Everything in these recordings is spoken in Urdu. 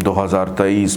2023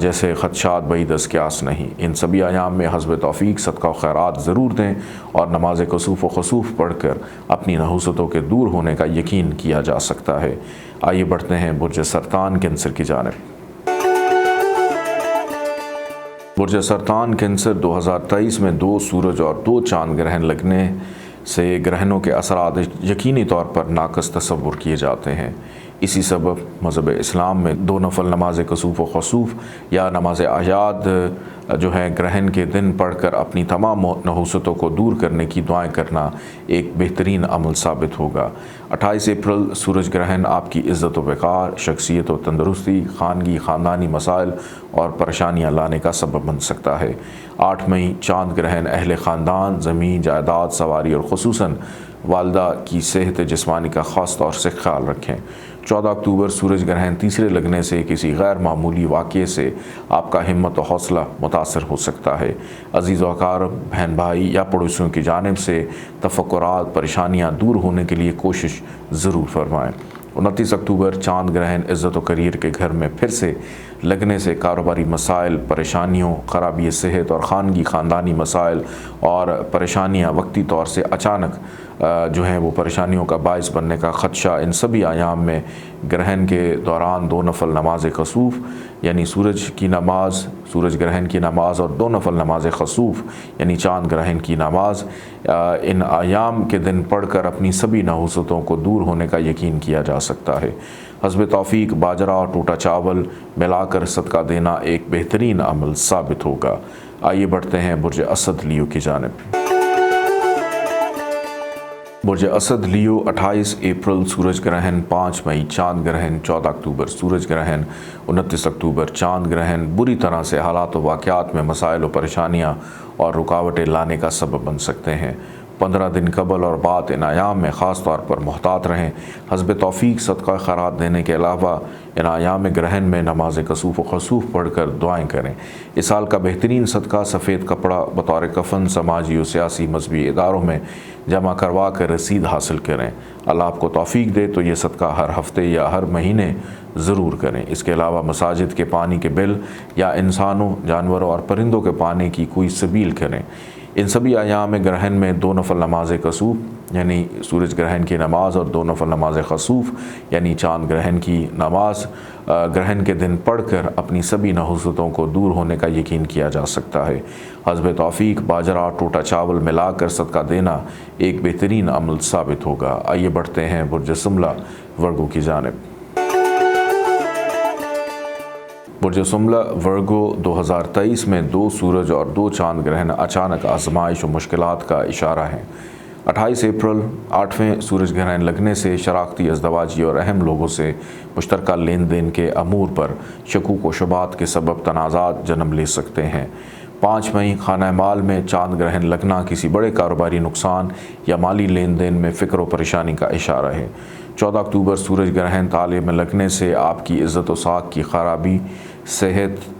جیسے خدشات بعید از قیاس نہیں۔ ان سبھی ایام میں حسب توفیق صدقہ و خیرات ضرور دیں اور نماز کسوف و خسوف پڑھ کر اپنی نحوستوں کے دور ہونے کا یقین کیا جا سکتا ہے۔ آئیے بڑھتے ہیں برج سرطان کینسر کی جانب۔ برج سرطان کینسر 2023 میں 2 سورج اور 2 چاند گرہن لگنے سے گرہنوں کے اثرات یقینی طور پر ناقص تصور کیے جاتے ہیں۔ اسی سبب مذہب اسلام میں 2 نفل نماز کسوف و خسوف یا نماز اعیاد جو ہے گرہن کے دن پڑھ کر اپنی تمام نحوستوں کو دور کرنے کی دعائیں کرنا ایک بہترین عمل ثابت ہوگا۔ 28 اپریل سورج گرہن آپ کی عزت و وقار، شخصیت و تندرستی، خانگی خاندانی مسائل اور پریشانیاں لانے کا سبب بن سکتا ہے۔ 8 مئی چاند گرہن اہل خاندان، زمین جائیداد، سواری اور خصوصاً والدہ کی صحت جسمانی کا خاص طور سے خیال رکھیں۔ 14 اکتوبر سورج گرہن تیسرے لگنے سے کسی غیر معمولی واقعے سے آپ کا ہمت و حوصلہ متاثر ہو سکتا ہے۔ عزیز و اقارب، بہن بھائی یا پڑوسیوں کی جانب سے تفکرات، پریشانیاں دور ہونے کے لیے کوشش ضرور فرمائیں۔ 29 اکتوبر چاند گرہن عزت و کریر کے گھر میں پھر سے لگنے سے کاروباری مسائل، پریشانیوں، خرابی صحت اور خانگی خاندانی مسائل اور پریشانیاں وقتی طور سے اچانک جو ہیں وہ پریشانیوں کا باعث بننے کا خدشہ۔ ان سبھی ایام میں گرہن کے دوران 2 نفل نماز کسوف یعنی سورج گرہن کی نماز اور 2 نفل نماز خسوف یعنی چاند گرہن کی نماز ان ایام کے دن پڑھ کر اپنی سبھی نحوستوں کو دور ہونے کا یقین کیا جا سکتا ہے۔ حسب توفیق باجرہ اور ٹوٹا چاول ملا کر صدقہ دینا ایک بہترین عمل ثابت ہوگا۔ آئیے بڑھتے ہیں برج اسد لیو کی جانب۔ برج اسد لیو 28 اپریل سورج گرہن، 5 مئی چاند گرہن، 14 اکتوبر سورج گرہن، 29 اکتوبر چاند گرہن بری طرح سے حالات و واقعات میں مسائل و پریشانیاں اور رکاوٹیں لانے کا سبب بن سکتے ہیں۔ 15 دن قبل اور بعد ان ایام میں خاص طور پر محتاط رہیں۔ حسب توفیق صدقہ خیرات دینے کے علاوہ ان ایام گرہن میں نماز کسوف و خسوف پڑھ کر دعائیں کریں۔ اس سال کا بہترین صدقہ سفید کپڑا بطور کفن سماجی و سیاسی مذہبی اداروں میں جمع کروا کر رسید حاصل کریں۔ اللہ آپ کو توفیق دے تو یہ صدقہ ہر ہفتے یا ہر مہینے ضرور کریں۔ اس کے علاوہ مساجد کے پانی کے بل یا انسانوں، جانوروں اور پرندوں کے پانی کی کوئی سبیل کریں۔ ان سبھی ایام گرہن میں 2 نفل نماز کسوف یعنی سورج گرہن کی نماز اور 2 نفل نماز خسوف یعنی چاند گرہن کی نماز گرہن کے دن پڑھ کر اپنی سبھی نحوستوں کو دور ہونے کا یقین کیا جا سکتا ہے۔ حسب توفیق باجرہ ٹوٹا چاول ملا کر صدقہ دینا ایک بہترین عمل ثابت ہوگا۔ آئیے بڑھتے ہیں برج سملہ ورگو کی جانب۔ برج سملہ ورگو 2023 میں 2 سورج اور 2 چاند گرہن اچانک آزمائش و مشکلات کا اشارہ ہیں۔ 28 اپریل 8ویں سورج گرہن لگنے سے شراکتی ازدواجی اور اہم لوگوں سے مشترکہ لین دین کے امور پر شکوک و شبہات کے سبب تنازعات جنم لے سکتے ہیں۔ 5 مئی خانہ مال میں چاند گرہن لگنا کسی بڑے کاروباری نقصان یا مالی لین دین میں فکر و پریشانی کا اشارہ ہے۔ 14 اکتوبر سورج گرہن تالے میں لگنے سے آپ کی عزت و ساکھ کی خرابی، صحت،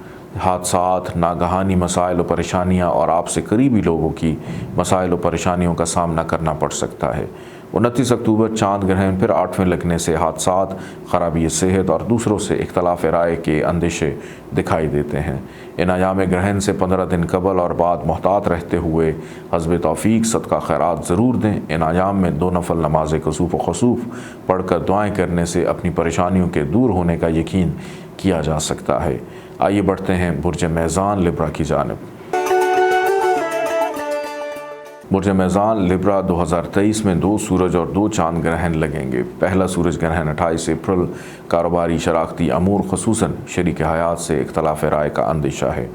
حادثات، ناگہانی مسائل و پریشانیاں اور آپ سے قریبی لوگوں کی مسائل و پریشانیوں کا سامنا کرنا پڑ سکتا ہے۔ 29 اکتوبر چاند گرہن پھر 8ویں لگنے سے حادثات، خرابی صحت اور دوسروں سے اختلاف رائے کے اندیشے دکھائی دیتے ہیں۔ ان ایام گرہن سے 15 دن قبل اور بعد محتاط رہتے ہوئے حسب توفیق صدقہ خیرات ضرور دیں۔ ان ایام میں 2 نفل نماز کسوف و خسوف پڑھ کر دعائیں کرنے سے اپنی پریشانیوں کے دور ہونے کا یقین کیا جا سکتا ہے۔ آئیے بڑھتے ہیں برج میزان لبرا کی جانب۔ برج میزان لبرا 2023 میں 2 سورج اور 2 چاند گرہن لگیں گے۔ پہلا سورج گرہن 28 اپریل کاروباری شراکتی امور خصوصاً شریک حیات سے اختلاف رائے کا اندیشہ ہے۔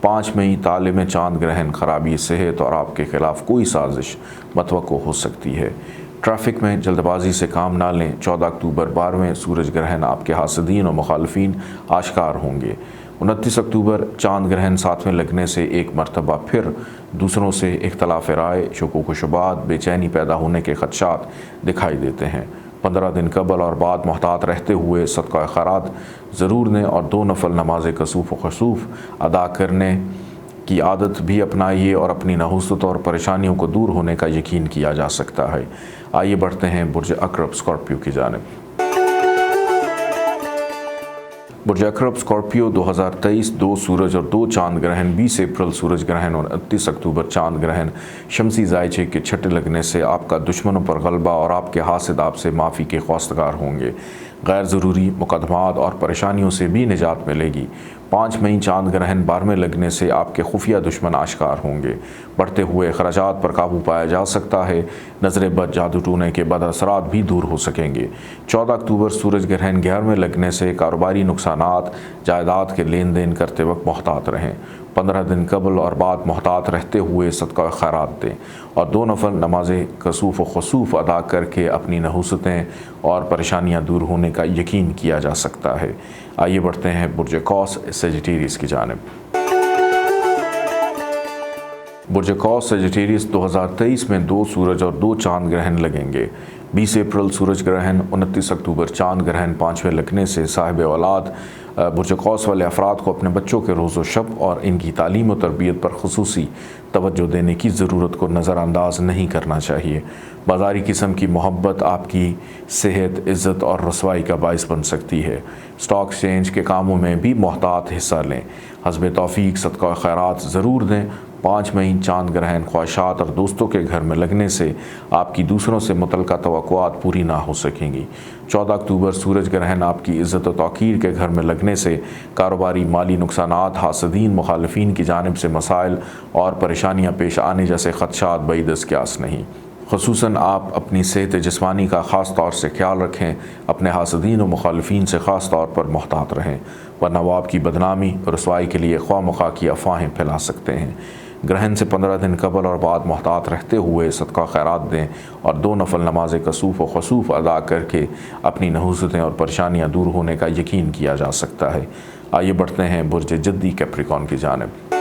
5 مئی تالے میں چاند گرہن خرابی صحت اور آپ کے خلاف کوئی سازش متوقع ہو سکتی ہے۔ ٹریفک میں جلد بازی سے کام نہ لیں۔ 14 اکتوبر 12ویں سورج گرہن آپ کے حاسدین و مخالفین آشکار ہوں گے۔ 29 اکتوبر چاند گرہن 7ویں لگنے سے ایک مرتبہ پھر دوسروں سے اختلاف رائے، شکوک و شبہات، بے چینی پیدا ہونے کے خدشات دکھائی دیتے ہیں۔ 15 دن قبل اور بعد محتاط رہتے ہوئے صدقہ خیرات ضرور دیں اور 2 نفل نماز کسوف و خسوف ادا کرنے کی عادت بھی اپنائیے اور اپنی نحوستوں اور پریشانیوں کو دور ہونے کا یقین کیا جا سکتا ہے۔ آئیے بڑھتے ہیں برج عقرب اسکارپیو کی جانب۔ برج اقرب اسکارپیو 2023 2 سورج اور 2 چاند گرہن 20 اپریل سورج گرہن اور 29 اکتوبر چاند گرہن شمسی زائچے کے چھٹے لگنے سے آپ کا دشمنوں پر غلبہ اور آپ کے حاسد آپ سے معافی کے خواستگار ہوں گے۔ غیر ضروری مقدمات اور پریشانیوں سے بھی نجات ملے گی۔ 5 مئی چاند گرہن 12ویں لگنے سے آپ کے خفیہ دشمن آشکار ہوں گے۔ بڑھتے ہوئے اخراجات پر قابو پایا جا سکتا ہے۔ نظر بد، جادو ٹونے کے بد اثرات بھی دور ہو سکیں گے۔ 14 اکتوبر سورج گرہن 11ویں لگنے سے کاروباری نقصانات، جائیداد کے لین دین کرتے وقت محتاط رہیں۔ 15 دن قبل اور بعد محتاط رہتے ہوئے صدقہ خیرات دیں اور 2 نفل نماز کسوف و خسوف ادا کر کے اپنی نحوستیں اور پریشانیاں دور ہونے کا یقین کیا جا سکتا ہے۔ آئیے بڑھتے ہیں برج قوس سیجیٹیریس کی جانب۔ برج قوس سیجیٹیریس 2023 میں 2 سورج اور 2 چاند گرہن لگیں گے۔ 20 اپریل سورج گرہن، 29 اکتوبر چاند گرہن 5ویں لگنے سے صاحب اولاد برج قوس والے افراد کو اپنے بچوں کے روز و شب اور ان کی تعلیم و تربیت پر خصوصی توجہ دینے کی ضرورت کو نظر انداز نہیں کرنا چاہیے۔ بازاری قسم کی محبت آپ کی صحت، عزت اور رسوائی کا باعث بن سکتی ہے۔ اسٹاک ایکسچینج کے کاموں میں بھی محتاط حصہ لیں۔ حسب توفیق صدقہ خیرات ضرور دیں۔ 5 مئی چاند گرہن خواہشات اور دوستوں کے گھر میں لگنے سے آپ کی دوسروں سے متعلقہ توقعات پوری نہ ہو سکیں گی۔ 14 اکتوبر سورج گرہن آپ کی عزت و توقیر کے گھر میں لگنے سے کاروباری مالی نقصانات، حاسدین، مخالفین کی جانب سے مسائل اور پریشانیاں پیش آنے جیسے خدشات بعید از قیاس نہیں۔ خصوصاً آپ اپنی صحت جسمانی کا خاص طور سے خیال رکھیں۔ اپنے حاسدین و مخالفین سے خاص طور پر محتاط رہیں، ورنہ وہ آپ کی بدنامی اور رسوائی کے لیے خواہ مخواہ کی افواہیں پھیلا سکتے ہیں۔ گرہن سے 15 دن قبل اور بعد محتاط رہتے ہوئے صدقہ خیرات دیں اور 2 نفل نماز کسوف و خسوف ادا کر کے اپنی نحوستیں اور پریشانیاں دور ہونے کا یقین کیا جا سکتا ہے۔ آئیے بڑھتے ہیں برج جدی کیپریکون کی جانب۔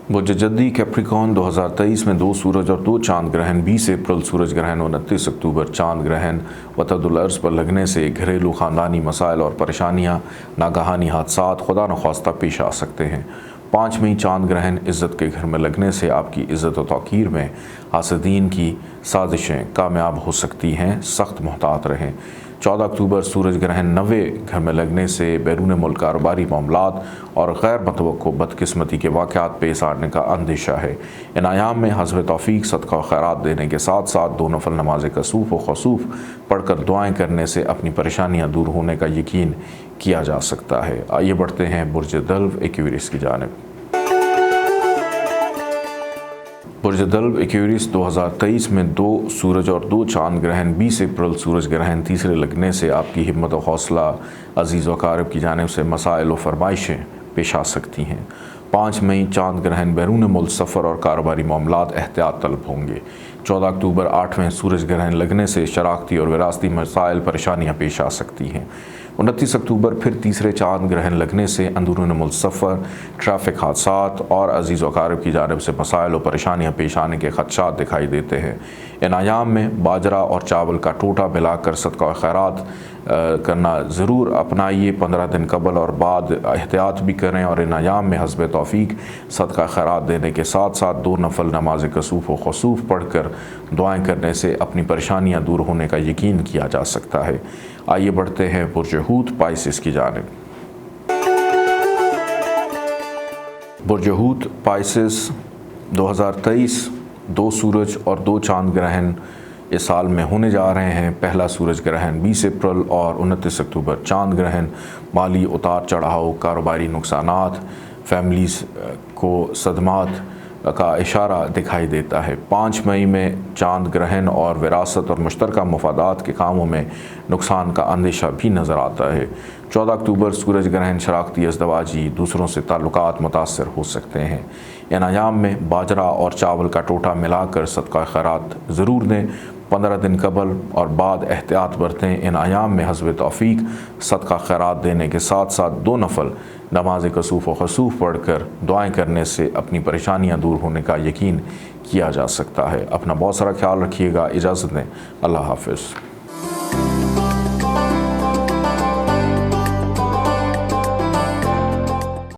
برج جدی کیپریکون 2023 میں 2 سورج اور 2 چاند گرہن 20 اپریل سورج گرہن اور 29 اکتوبر چاند گرہن وتد العرض پر لگنے سے گھریلو خاندانی مسائل اور پریشانیاں، ناگہانی حادثات خدا نخواستہ پیش آ سکتے ہیں۔ 5 مئی چاند گرہن عزت کے گھر میں لگنے سے آپ کی عزت و توقیر میں حاسدین کی سازشیں کامیاب ہو سکتی ہیں، سخت محتاط رہیں۔ 14 اکتوبر سورج گرہن 9ویں گھر میں لگنے سے بیرون ملک کاروباری معاملات اور غیر متوقع بدقسمتی کے واقعات پیش آنے کا اندیشہ ہے۔ ان ایام میں حسب توفیق صدقہ و خیرات دینے کے ساتھ ساتھ 2 نفل نماز کسوف و خسوف پڑھ کر دعائیں کرنے سے اپنی پریشانیاں دور ہونے کا یقین کیا جا سکتا ہے۔ آئیے بڑھتے ہیں برج دلو ایکویریس کی جانب۔ برج دلو ایکویریس 2023 میں 2 سورج اور 2 چاند گرہن 20 اپریل سورج گرہن تیسرے لگنے سے آپ کی ہمت و حوصلہ عزیز و اقارب کی جانب سے مسائل و فرمائشیں پیش آ سکتی ہیں۔ 5 مئی چاند گرہن بیرون ملک سفر اور کاروباری معاملات احتیاط طلب ہوں گے۔ 14 اکتوبر 8ویں سورج گرہن لگنے سے شراکتی اور وراثتی مسائل پریشانیاں پیش آ سکتی ہیں۔ 29 اکتوبر پھر تیسرے چاند گرہن لگنے سے اندرون ملک سفر، ٹریفک حادثات اور عزیز و اقارب کی جانب سے مسائل و پریشانیاں پیش آنے کے خدشات دکھائی دیتے ہیں۔ ان ایام میں باجرہ اور چاول کا ٹوٹا ملا کر صدقہ خیرات کرنا ضرور اپنائیے۔ 15 دن قبل اور بعد احتیاط بھی کریں اور ان ایام میں حسب توفیق صدقہ خیرات دینے کے ساتھ ساتھ 2 نفل نماز کسوف و خسوف پڑھ کر دعائیں کرنے سے اپنی پریشانیاں دور ہونے کا یقین کیا جا سکتا ہے۔ آئیے بڑھتے ہیں برج حوت پائسس کی جانب۔ برج حوت پائسس 2023 2 سورج اور 2 چاند گرہن اس سال میں ہونے جا رہے ہیں۔ پہلا سورج گرہن 20 اپریل اور 29 اکتوبر چاند گرہن مالی اتار چڑھاؤ، کاروباری نقصانات، فیملیز کو صدمات کا اشارہ دکھائی دیتا ہے۔ 5 مئی میں چاند گرہن اور وراثت اور مشترکہ مفادات کے کاموں میں نقصان کا اندیشہ بھی نظر آتا ہے۔ 14 اکتوبر سورج گرہن شراکتی ازدواجی، دوسروں سے تعلقات متاثر ہو سکتے ہیں۔ ان ایام میں باجرہ اور چاول کا ٹوٹا ملا کر صدقہ خیرات ضرور دیں۔ 15 دن قبل اور بعد احتیاط برتیں۔ ان ایام میں حسب توفیق صدقہ خیرات دینے کے ساتھ ساتھ 2 نفل نماز کسوف و خسوف پڑھ کر دعائیں کرنے سے اپنی پریشانیاں دور ہونے کا یقین کیا جا سکتا ہے۔ اپنا بہت سارا خیال رکھیے گا۔ اجازت دیں۔ اللہ حافظ۔